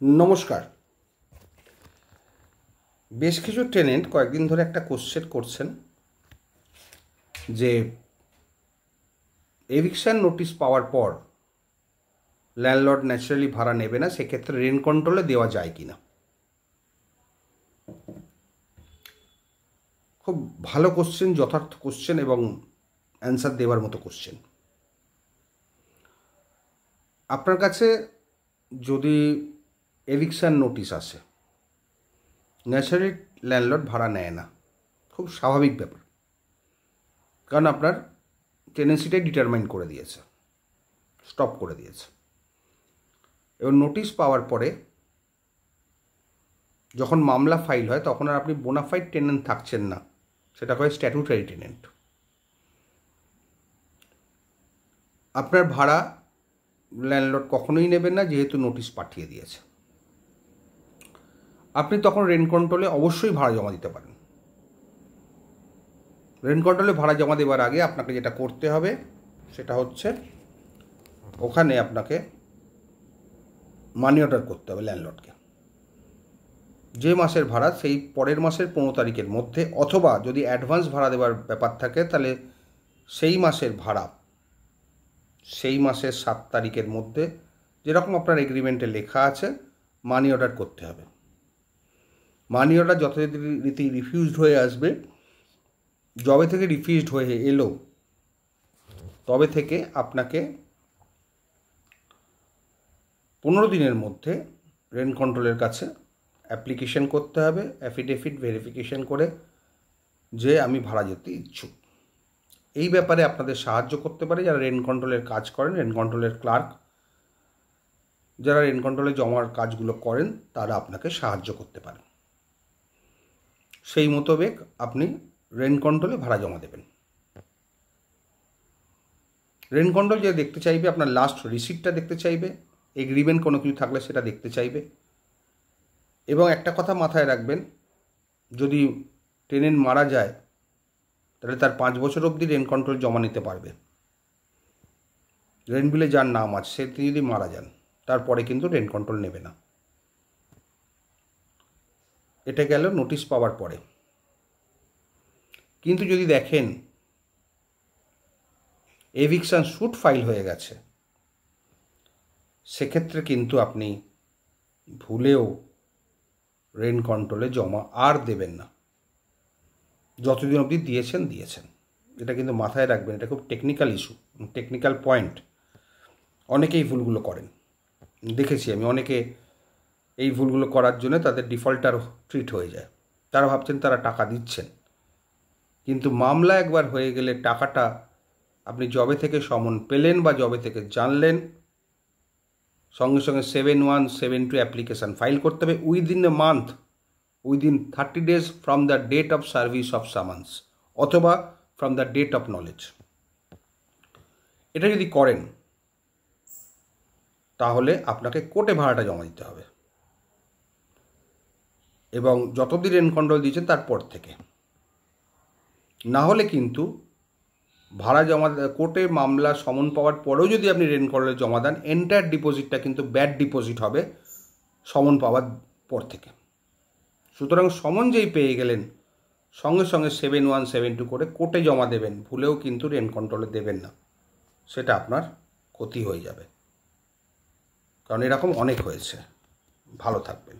নমস্কার। বেশ কিছু টেনেন্ট কয়েকদিন ধরে একটা কোশ্চেন করছেন যে এভিকশন নোটিশ পাওয়ার পর ল্যান্ডলর্ড ন্যাচারালি ভাড়া নেবে না, সেক্ষেত্রে রেন্ট কন্ট্রোলে দেওয়া যায় কি না। খুব ভালো কোশ্চেন, যথার্থ কোশ্চেন এবং অ্যান্সার দেওয়ার মতো কোশ্চেন। আপনার কাছে যদি এভিকশন নোটিশ আসে, ন্যাচারালি ল্যান্ডলর্ড ভাড়া নেয় না, খুব স্বাভাবিক ব্যাপার, কারণ আপনার টেনেন্সিটাই ডিটারমাইন করে দিয়েছে, স্টপ করে দিয়েছে। এবং নোটিশ পাওয়ার পরে যখন মামলা ফাইল হয় তখন আর আপনি বোনাফাইড টেনেন্ট থাকছেন না, সেটা হয় স্ট্যাটুটারি টেনেন্ট। আপনার ভাড়া ল্যান্ডলর্ড কখনোই নেবেন না, যেহেতু নোটিশ পাঠিয়ে দিয়েছে। আপনি তখন রেন্ট কন্ট্রোলে অবশ্যই ভাড়া জমা দিতে পারেন। রেন্ট কন্ট্রোলে ভাড়া জমা দেওয়ার আগে আপনাকে যেটা করতে হবে সেটা হচ্ছে ওখানে আপনাকে মানি অর্ডার করতে হবে ল্যান্ডলর্ডকে। যে মাসের ভাড়া সেই পরের মাসের 15 তারিখের মধ্যে, অথবা যদি অ্যাডভান্স ভাড়া দেওয়ার ব্যাপার থাকে তাহলে সেই মাসের ভাড়া সেই মাসের 7 তারিখের মধ্যে, যেরকম আপনার এগ্রিমেন্টে লেখা আছে, মানি অর্ডার করতে হবে। মানি অর্ডার যথারীতি রিফিউজড হয়ে আসবে, যবে থেকে রিফিউজড হয়ে এলো তবে থেকে আপনাকে 15 দিনের মধ্যে রেন্ট কন্ট্রোলের কাছে অ্যাপ্লিকেশন করতে হবে, অ্যাফিডেভিট ভেরিফিকেশন করে যে আমি ভাড়া যেতে ইচ্ছুক। এই ব্যাপারে আপনাদের সাহায্য করতে পারে যারা রেন্ট কন্ট্রোলের কাজ করেন, রেন্ট কন্ট্রোলের ক্লার্ক, যারা রেন্ট কন্ট্রোলে জমার কাজগুলো করেন তারা আপনাকে সাহায্য করতে পারেন। সেই মোতাবেক আপনি রেন্ট কন্ট্রোলে ভাড়া জমা দেবেন। রেন্ট কন্ট্রোল যে দেখতে চাইবে, আপনার লাস্ট রিসিপ্টটা দেখতে চাইবে, এগ্রিমেন্ট কোনো কিছু থাকলে সেটা দেখতে চাইবে। এবং একটা কথা মাথায় রাখবেন, যদি টেনেন্ট মারা যায় তাহলে তার 5 বছর অবধি রেন্ট কন্ট্রোল জমা নিতে পারবে। রেন্ট বিলে যার নাম আছে সে তিনি যদি মারা যান তারপরে কিন্তু রেন্ট কন্ট্রোল নেবে না। এটা গেল নোটিশ পাওয়ার পরে। কিন্তু যদি দেখেন এভিকশন স্যুট ফাইল হয়ে গেছে, সেক্ষেত্রে কিন্তু আপনি ভুলেও রেন্ট কন্ট্রোলে জমা আর দেবেন না। যতদিন অবধি দিয়েছেন। এটা কিন্তু মাথায় রাখবেন, এটা খুব টেকনিক্যাল ইস্যু, টেকনিক্যাল পয়েন্ট। অনেকেই ভুলগুলো করেন, দেখেছি আমি। অনেকে এই ভুলগুলো করার জন্য তাদের ডিফল্টার ট্রিট হয়ে যায়। তারা ভাবছেন তারা টাকা দিচ্ছেন, কিন্তু মামলা একবার হয়ে গেলে টাকাটা আপনি যবে থেকে সমন পেলেন বা যবে থেকে জানলেন, সঙ্গে সঙ্গে 7172 অ্যাপ্লিকেশান ফাইল করতে হবে within a month, within 30 days from the date of service of summons অথবা from the date of knowledge. এটা যদি করেন তাহলে আপনাকে কোর্টে ভাড়াটা জমা দিতে হবে, এবং যতদিন রেন্ট কন্ট্রোল দিয়েছেন তারপর থেকে। না হলে কিন্তু ভাড়া জমা কোর্টে মামলা সমন পাওয়ার পরেও যদি আপনি রেন্ট কন্ট্রোলে জমা দেন, এন্টায়ার ডিপোজিটটা কিন্তু ব্যাড ডিপোজিট হবে সমন পাওয়ার পর থেকে। সুতরাং সমন যেই পেয়ে গেলেন সঙ্গে সঙ্গে 7172 করে কোর্টে জমা দেবেন, ভুলেও কিন্তু রেন্ট কন্ট্রোলে দেবেন না, সেটা আপনার ক্ষতি হয়ে যাবে। কারণ এরকম অনেক হয়েছে। ভালো থাকবেন।